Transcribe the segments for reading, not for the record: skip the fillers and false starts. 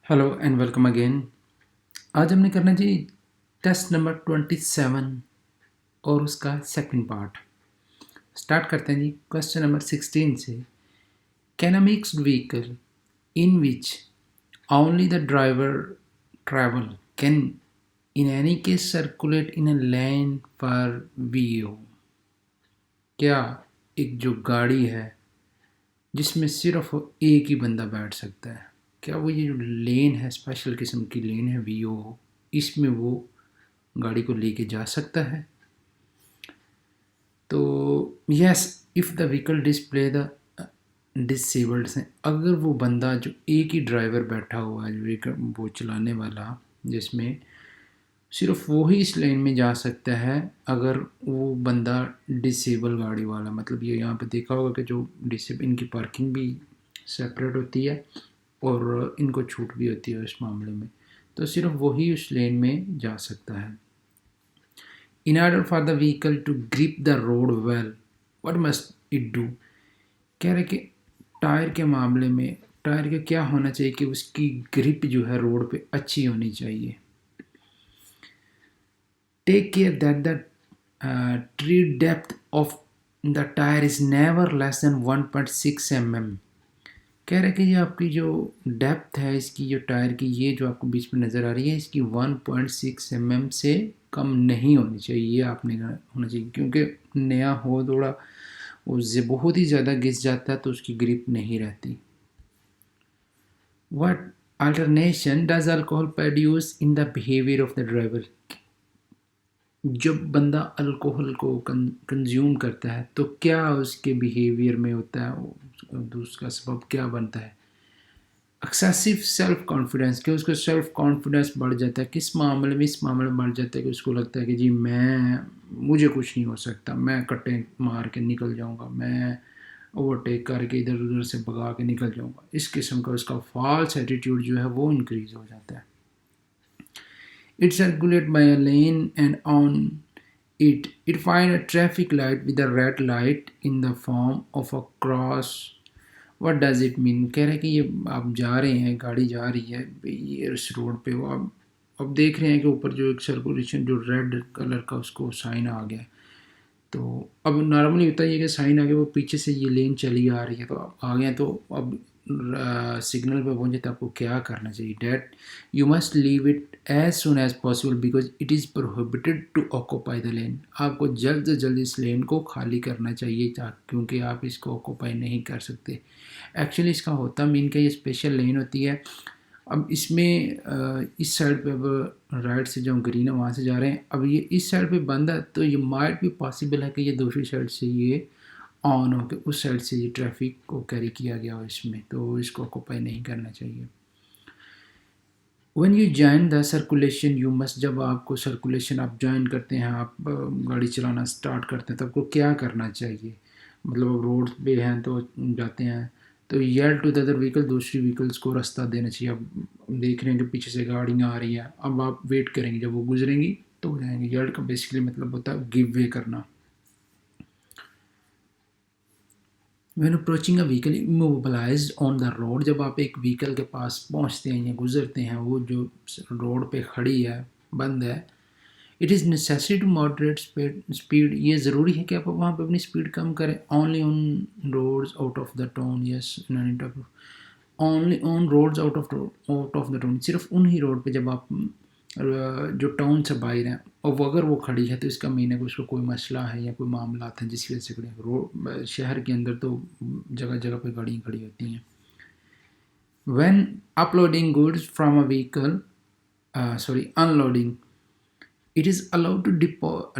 Hello and welcome again. आज हमने करना जी टेस्ट नंबर 27 और उसका सेकंड पार्ट। स्टार्ट करते हैं जी क्वेश्चन नंबर 16 से। Can a mixed vehicle in which only the driver travel can in any case circulate in a lane for VO? क्या एक जो गाड़ी है जिसमें सिर्फ एक ही बंदा बैठ सकता है, क्या वो ये जो लेन है स्पेशल किस्म की लेन है वीओ, इसमें वो गाड़ी को लेके जा सकता है? तो yes, if the vehicle display the disabled से, अगर वो बंदा जो एक ही ड्राइवर बैठा हुआ है, जो एक वो चलाने वाला, जिसमें सिर्फ वो ही इस लेन में जा सकता है अगर वो बंदा डिसेबल गाड़ी वाला, मतलब ये यहाँ पे देखा होगा कि जो डिसेबल, इनकी पार्किंग भी सेपरेट होती है और इनको छूट भी होती है इस मामले में, तो सिर्फ वही उस लेन में जा सकता है। In order for the vehicle to grip the road well, what must it do? कह रहे कि टायर के मामले में टायर का क्या होना चाहिए कि उसकी ग्रिप जो है रोड पे अच्छी होनी चाहिए। Take care that the tread depth of the tyre is never less than 1.6 mm। कह रहे कि ये आपकी जो डेप्थ है इसकी, जो टायर की, ये जो आपको बीच में नज़र आ रही है, इसकी 1.6 mm से कम नहीं होनी चाहिए। ये आपने होना चाहिए, क्योंकि नया हो थोड़ा उससे बहुत ही ज़्यादा घिस जाता है तो उसकी ग्रिप नहीं रहती। What alternation does alcohol produce in the behavior of the driver? जब बंदा अल्कोहल को कंज्यूम करता है तो क्या उसके बिहेवियर में होता है, उसका सबब क्या बनता है? एक्सेसिव सेल्फ कॉन्फिडेंस, कि उसका सेल्फ कॉन्फिडेंस बढ़ जाता है। किस मामले में? इस मामले में बढ़ जाता है कि उसको लगता है कि जी मुझे कुछ नहीं हो सकता, मैं कट्टे मार के निकल जाऊंगा, मैं ओवरटेक करके इधर उधर से भगा के निकल जाऊंगा। इस किस्म का उसका फॉल्स एटीट्यूड जो है वो इंक्रीज हो जाता है। It circulates by a lane and on it find a traffic light with a red light in the form of a cross. What does it mean? कह रहे हैं कि ये आप जा रहे हैं, गाड़ी जा रही है ये इस रोड पे, वो आप अब देख रहे हैं कि ऊपर जो एक सर्कुलेशन जो रेड कलर का उसको साइन आ गया। तो अब नॉर्मली होता है ये कि साइन आ गया, वो पीछे से ये लेन चली आ रही है तो आप आ गए, तो अब सिग्नल पे पहुंचे तो आपको क्या करना चाहिए? That you must leave it as soon as possible because it is prohibited to occupy the lane. आपको जल्द से जल्द इस लेन को खाली करना चाहिए, क्योंकि आप इसको ऑक्यूपाई नहीं कर सकते। एक्चुअली इसका होता मीन का ये स्पेशल लेन होती है। अब इसमें इस साइड पे अब राइट से जो ग्रीन है वहाँ से जा रहे हैं, अब ये इस साइड पे बंद है तो ये माइट भी पॉसिबल है कि ये दूसरी साइड से ये ऑन हो के उस साइड से ये ट्रैफिक को कैरी किया गया हो इसमें, तो इसको ऑक्यूपाई नहीं करना चाहिए। When you join the circulation you must, जब आपको सर्कुलेशन आप ज्वाइन करते हैं, आप गाड़ी चलाना स्टार्ट करते हैं तो आपको क्या करना चाहिए? मतलब अब रोड पे हैं तो जाते हैं तो yield to the other vehicle, दूसरी व्हीकल्स को रास्ता देना चाहिए। अब देख रहे हैं कि पीछे से गाड़ियाँ आ रही हैं, अब आप वेट करेंगे, जब वो गुजरेंगी तो हो जाएंगे। येल का बेसिकली मतलब होता है गिव वे करना। When approaching a vehicle immobilised on the road, जब आप एक व्हीकल के पास पहुंचते हैं या गुजरते हैं, वो जो रोड पे खड़ी है, बंद है, it is necessary to moderate speed, ये ज़रूरी है कि आप वहाँ पे अपनी स्पीड कम करें। Only on roads out of the town, yes, only on roads out of the town, सिर्फ उन ही रोड पे जब आप जो टाउन से बाहर हैं और वो अगर वो खड़ी है तो इसका मीन है कि उसको कोई मसला है या कोई मामला है जिसकी वजह से खड़ी है। रोड शहर के अंदर तो जगह जगह पे गाड़ियाँ खड़ी होती हैं। When uploading goods from a vehicle, unloading, it is allowed to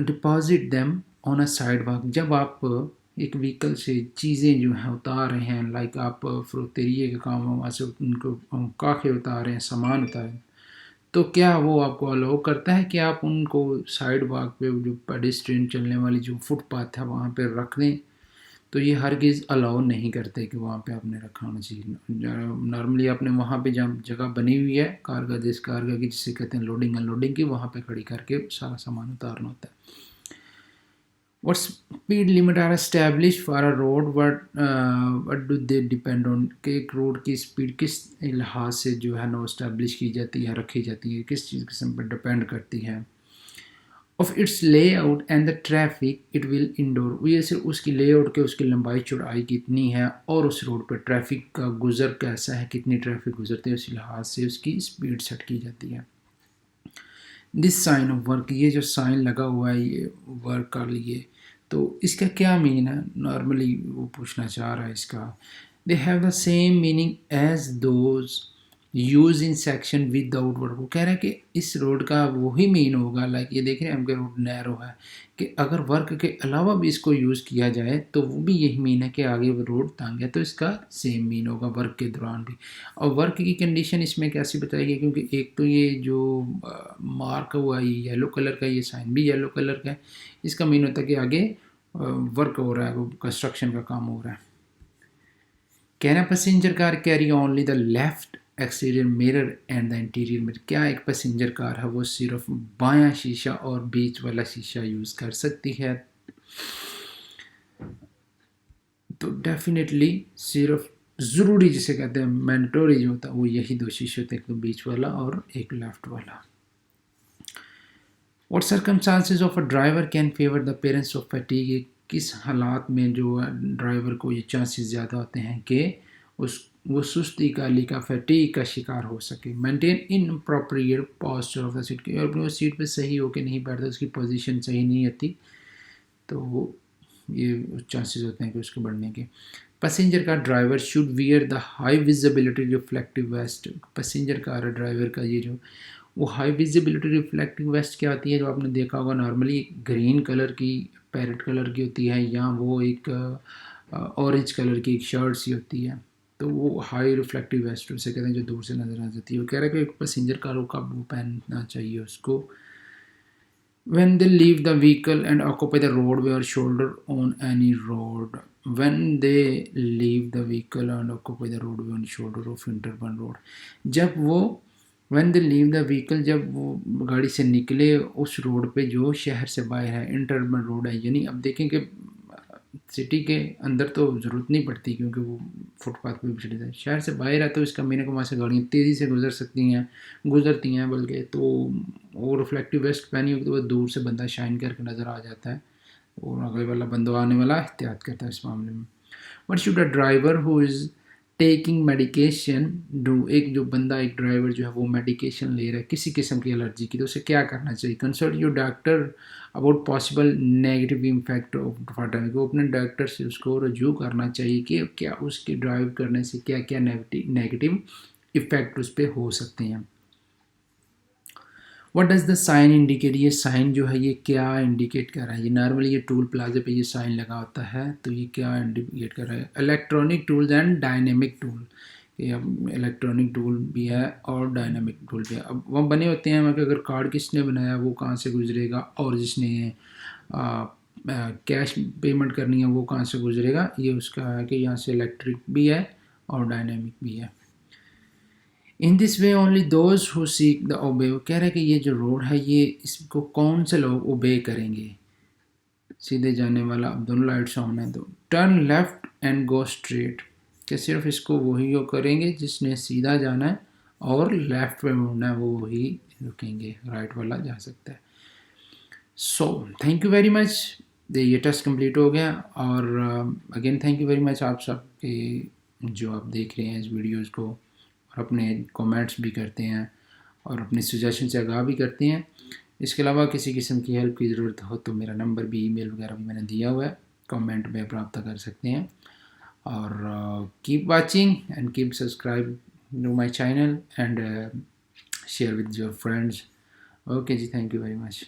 deposit them on a sidewalk. जब आप एक व्हीकल से चीज़ें जो हैं उतार रहे हैं, लाइक आप फ्रोतेरिए के काम वहाँ से उनको काखे उतार रहे हैं, सामान उतार रहे हैं, तो क्या वो आपको अलाउ करता है कि आप उनको साइड वॉक पे, जो पेडेस्ट्रियन चलने वाली जो फुटपाथ है वहाँ पे रख दें? तो ये हरगिज़ अलाउ नहीं करते कि वहाँ पे आपने रखा होना चाहिए। नॉर्मली आपने वहाँ पे जहाँ जगह बनी हुई है कारगा, जिस कारगा की जिसे कहते हैं लोडिंग अनलोडिंग की, वहाँ पे खड़ी करके सारा सामान उतारना होता है। What speed limit are established for a road? What do they depend on? कि एक रोड की स्पीड किस लिहाज से जो है ना इस्टेब्लिश की जाती है, रखी जाती है, किस चीज़ किस्म पर डिपेंड करती है? Of its layout and the traffic it will indoor, वो ये सिर्फ उसकी लेआउट के उसकी लंबाई चौड़ाई कितनी है और उस रोड पर ट्रैफिक का गुजर कैसा है, कितनी ट्रैफिक गुजरती है, उस लिहाज से उसकी स्पीड सेट की जाती है। दिस साइन ऑफ वर्क, ये जो साइन लगा हुआ है ये वर्क का लिए, तो इसका क्या मीन है? नॉर्मली वो पूछना चाह रहा है इसका। They have the same meaning as those use in section without work. वो कह रहा है कि इस रोड का वही मीन होगा, लाइक ये देख रहे हैं हमके रोड नैरो है, कि अगर वर्क के अलावा भी इसको यूज़ किया जाए तो वो भी यही मीन है कि आगे वो रोड तंग है, तो इसका सेम मीन होगा वर्क के दौरान भी। और वर्क की कंडीशन इसमें कैसी बताएगी, क्योंकि एक तो ये जो मार्क हुआ है येलो कलर का, ये साइन भी येलो कलर का है, इसका मीन होता है कि आगे वर्क हो रहा है, वो कंस्ट्रक्शन का काम हो रहा है। Can a passenger car carry only the left exterior mirror and the interior mirror? क्या एक पैसेंजर कार है वो सिर्फ बायां शीशा और बीच वाला शीशा यूज़ कर सकती है? तो डेफिनेटली सिर्फ ज़रूरी जिसे कहते हैं मैंडेटरी जो होता है वो यही दो शीशे होते हैं, एक तो बीच वाला और एक लेफ्ट वाला। What circumstances of a driver can favour the parents of fatigue? किस हालात में जो ड्राइवर को ये चांसेस ज़्यादा होते हैं कि उस वो सुस्ती का लिका फैटीग का शिकार हो सके? Maintain in appropriate posture of the seat, और अपनी सीट पे सही होके नहीं बैठता, उसकी पोजीशन सही नहीं आती, तो ये चांसेस होते हैं कि उसके बढ़ने के। पैसेंजर का driver should wear the high visibility reflective vest. Passenger car driver का ये जो वो हाई विजिबिलिटी रिफ्लेक्टिव वेस्ट क्या होती है, जो आपने देखा होगा नॉर्मली ग्रीन कलर की पैरेट कलर की होती है, या वो एक ऑरेंज कलर की एक शर्ट सी होती है, तो वो हाई रिफ्लेक्टिव वेस्ट उसे कहते हैं, जो दूर से नज़र आ जाती है। वो कह रहा है कि एक पैसेंजर कारों का वो पहनना चाहिए उसको। when they leave the vehicle and occupy the roadway or shoulder on any road, when they leave the vehicle and occupy the roadway on shoulder of interurban road, जब वो when they leave the vehicle, जब वो गाड़ी से निकले उस road पे जो शहर से बाहर है, इंटरर्बन रोड है, यानी अब देखें कि सिटी के अंदर तो ज़रूरत नहीं पड़ती क्योंकि वो फुटपाथ पे भी चले जाए, शहर से बाहर है तो इसका मीन है कि वहाँ से गाड़ियाँ तेज़ी से गुजरती हैं बल्कि, तो वो रिफ्लेक्टिव वेस्ट पहनी होगी तो वो दूर से बंदा शाइन करके नज़र आ जाता है, और अगले वाला बंदा आने वाला एहतियात करता है इस मामले में। What should a driver who is taking medication do? एक जो बंदा एक ड्राइवर जो है वो मेडिकेशन ले रहा है किसी किस्म की एलर्जी की, तो उसे क्या करना चाहिए? Consult your doctor about possible negative impact of फाटामिक। वो अपने डॉक्टर से उसको रजू करना चाहिए कि क्या उसके ड्राइव करने से क्या क्या नेगेटिव इफ़ेक्ट उस पर हो सकते हैं। What does the sign indicate? ये साइन जो है ये क्या इंडिकेट कर रहा है? ये नॉर्मली ये टूल प्लाजे पे ये साइन लगा होता है, तो ये क्या इंडिकेट कर रहा है? Electronic tools and dynamic tool, ये अब इलेक्ट्रॉनिक टूल भी है और डायनामिक टूल भी है। अब वो बने होते हैं कि अगर कार्ड किसने बनाया वो कहाँ से गुजरेगा, और जिसने कैश पेमेंट करनी है वो कहाँ से गुजरेगा, ये उसका है कि यहाँ से इलेक्ट्रिक भी है और डायनेमिक भी है। In this way only those who seek the ओबे। वो कह रहा है कि ये जो रोड है ये इसको कौन से लोग ओबे करेंगे? सीधे जाने वाला, अब दोनों लाइट्स ऑन है तो turn left and go straight, कि सिर्फ इसको वही वो करेंगे जिसने सीधा जाना है, और लेफ्ट पे मुड़ना है वो वही रुकेंगे, राइट वाला जा सकता है। So thank you very much, ये टेस्ट कंप्लीट हो गया, और again thank you very much आप सब के जो आप देख रहे हैं इस वीडियोज़ को, और अपने कमेंट्स भी करते हैं और अपने सजेशन से आगाह भी करते हैं। इसके अलावा किसी किस्म की हेल्प की ज़रूरत हो तो मेरा नंबर भी, ईमेल वगैरह भी मैंने दिया हुआ है, कमेंट में प्राप्त कर सकते हैं। और keep watching and keep subscribe to my channel and share with your friends. Okay जी, थैंक यू वेरी मच।